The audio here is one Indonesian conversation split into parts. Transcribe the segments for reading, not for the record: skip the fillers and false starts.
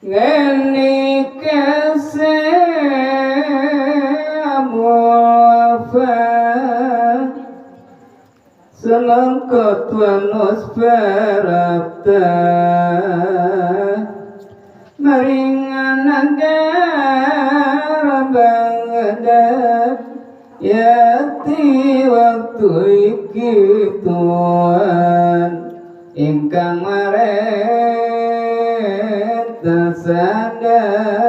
ngendika semuafa selengkot wanus perapta maringan agar bangedat yati waktu iki tuan ingkang marenta sadaya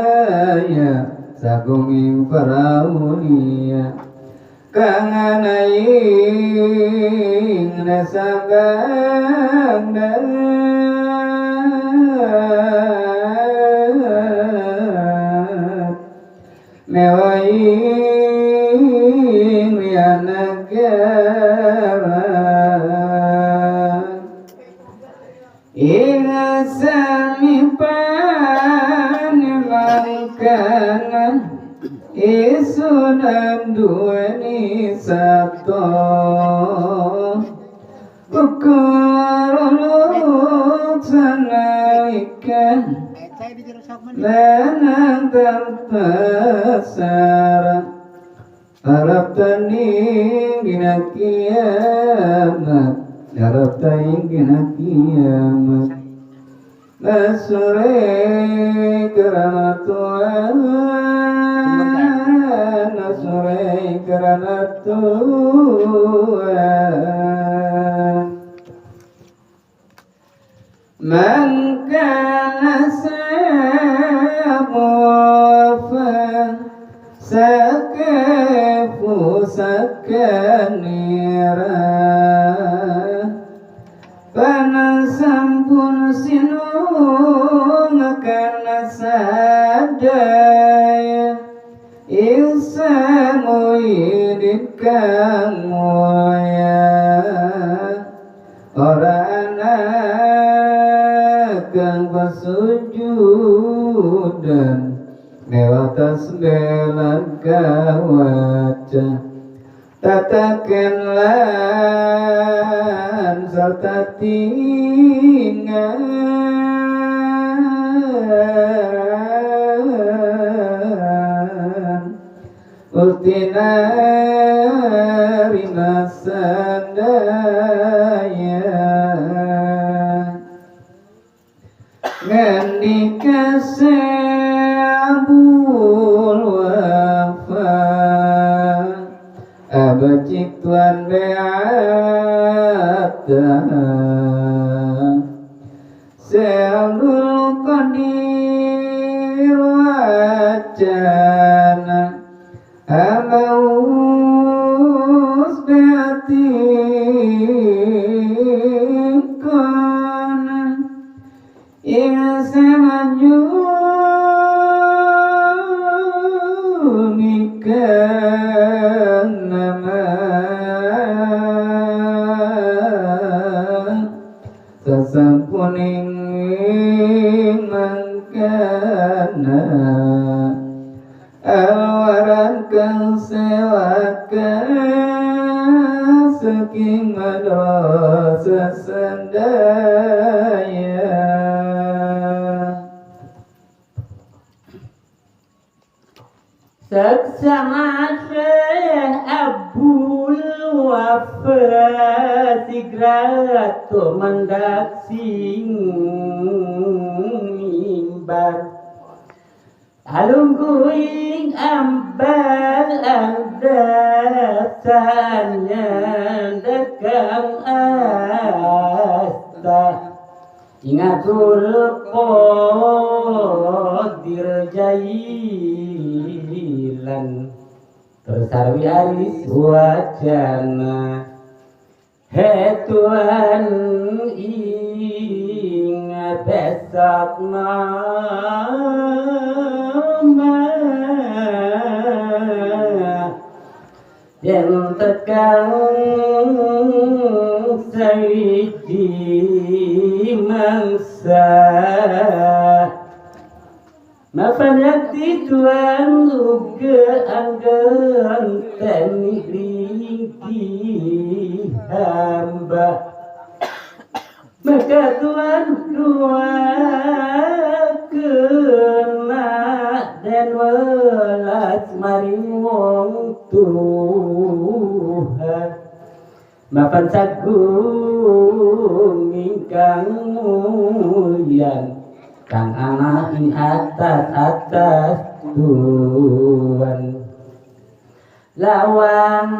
sagunging paraulia kanganaing nasabang mewaing lianagara ingat samipan mangkana isunan duani sato ukuruluk sanaikan lanang tanpa syarat harap tanding dina kiamat harap tanding dina kiamat nasure karena Tuhan nasure karena Tuhan mangkana samuafa sakefu sakanira panasampun sinung kana sadaya ilsamu idit kang mulia ora ana kang pasujudan mewatas belan kawaca tataken lan serta tinggal ultina rima sadaya ngandika sabul wafa abacik tuan beata se'abdul qadir wacana amaus beati kona ing semanjunikan nama sasampuning mangkana awaran kang sewakan saking madrasah sandaya saksama Syekh Abul Wafa sigrato mandak sing mimbar alungguing ambal aldasannya dekang asta ingatul qadir jailan tersarwi aris wacana he Tuhan ingat besok yang tegang sawiji mangsa mafanati Tuhan uga anggan teniki hamba maka Tuhan doa ke mapan sagung ingkang mulyan kang ana ing atas tuan lawan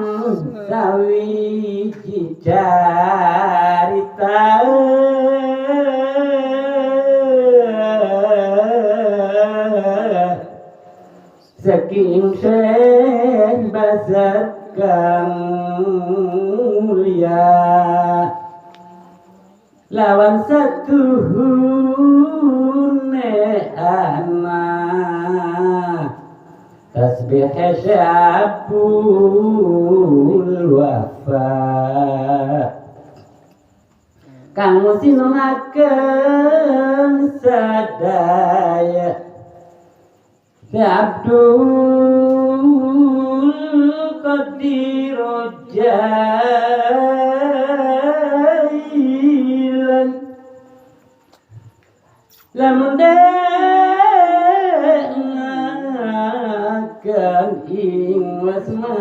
sawiji carita saking sen basat kang mulia lawan satuhune ana tasbih syabul wafa kang musinaken sadaya Abdul Qadir Jailan lamun dengaken ing wasma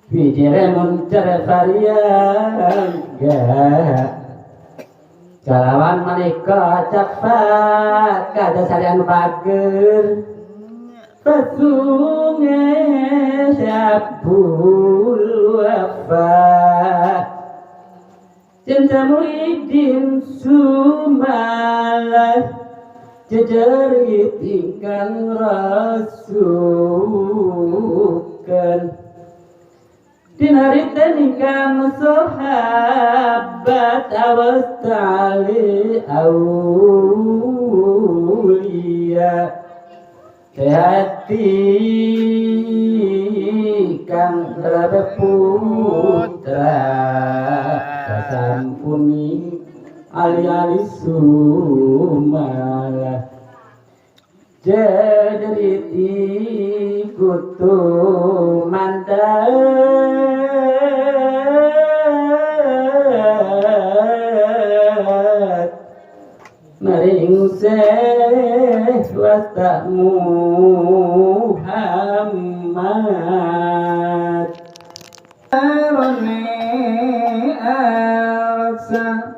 Fijere muncar varian kalawan maneka cepat kada sarian pager pesunge syabul wafa cinta muidin sumalah jejerit ingkang rasukan dinarita nikam sahabat awas tali aulia hati kang rabe putra sasampuni ali-ali sumala jejeriti kutu mandal maring wasta Muhammad arone arsa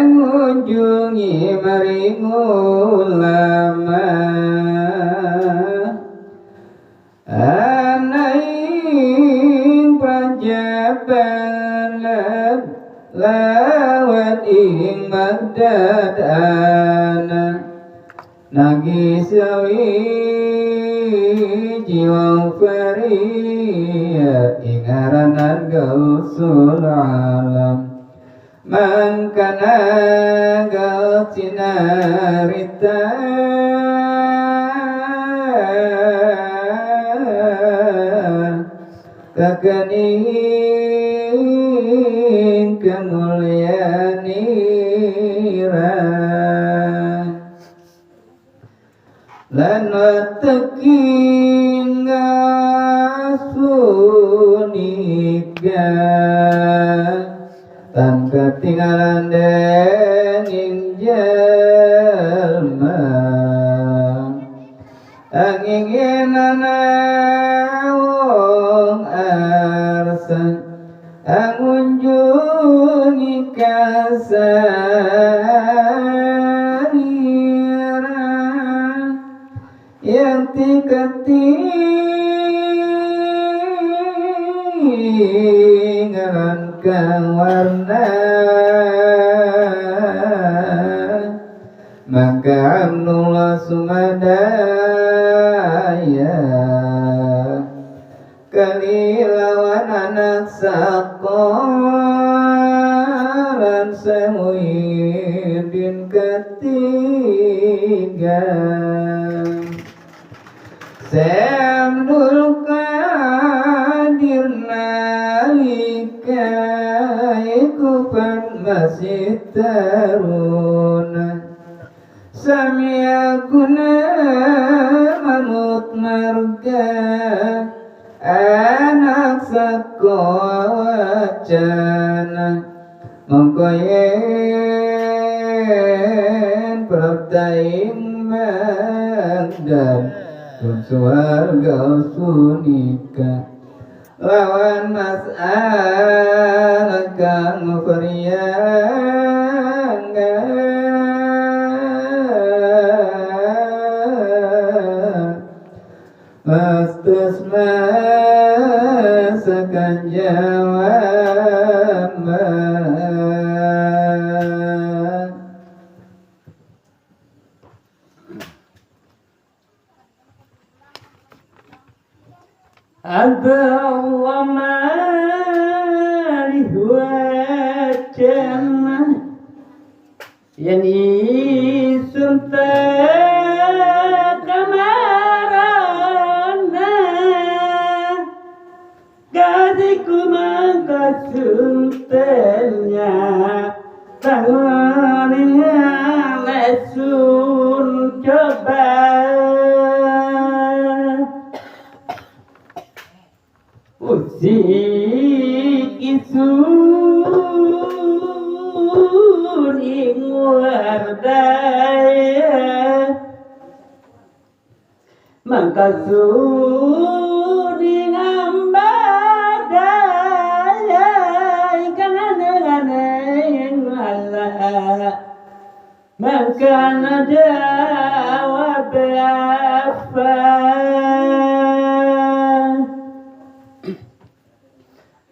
ngunjungi maring ulama anaing prajaban lawat ing magdad ana nagisawi jiwa faria ing aranan gausul alam mangkana gausinarita kakaning kamulyanira lan teking ngasunika tan ketinggalan dening jalma anginginana wong arsan angunjungi kasarira yang ketinggalan kang warna maka amnullah sumadaya kalilawan anak sakoran semuidin ketiga Samdul Qadir nalika ikufan masih taruna Samiakuna manut marga anak sakowacana mengkoyen praptaing magdan pun suarga sunika lawan mas'al kang priangga Pastus masakan jawaban Ada Allah marih wacana yang isun kamarana gadiku mangkasuntennya tangannya lesun coba Usik isun ing wardaya mangkasun ing ambadaya ikan aneh-aneh malah maka jawab apa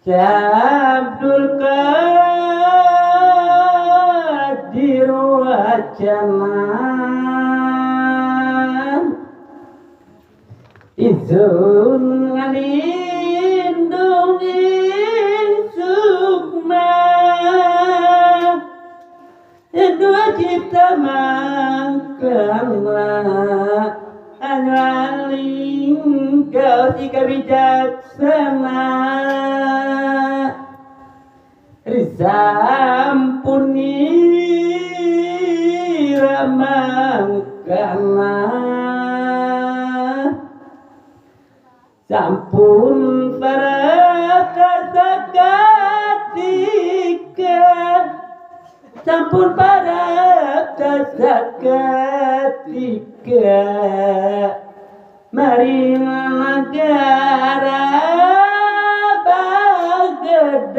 Abdul Qadir wacana izun ngalindungi sukma dua cipta mangkanglah anwaling kau tiga bijaksana risampuni ramangkana sampun para kasakatika sampun para kasakatika mari negara Baghdad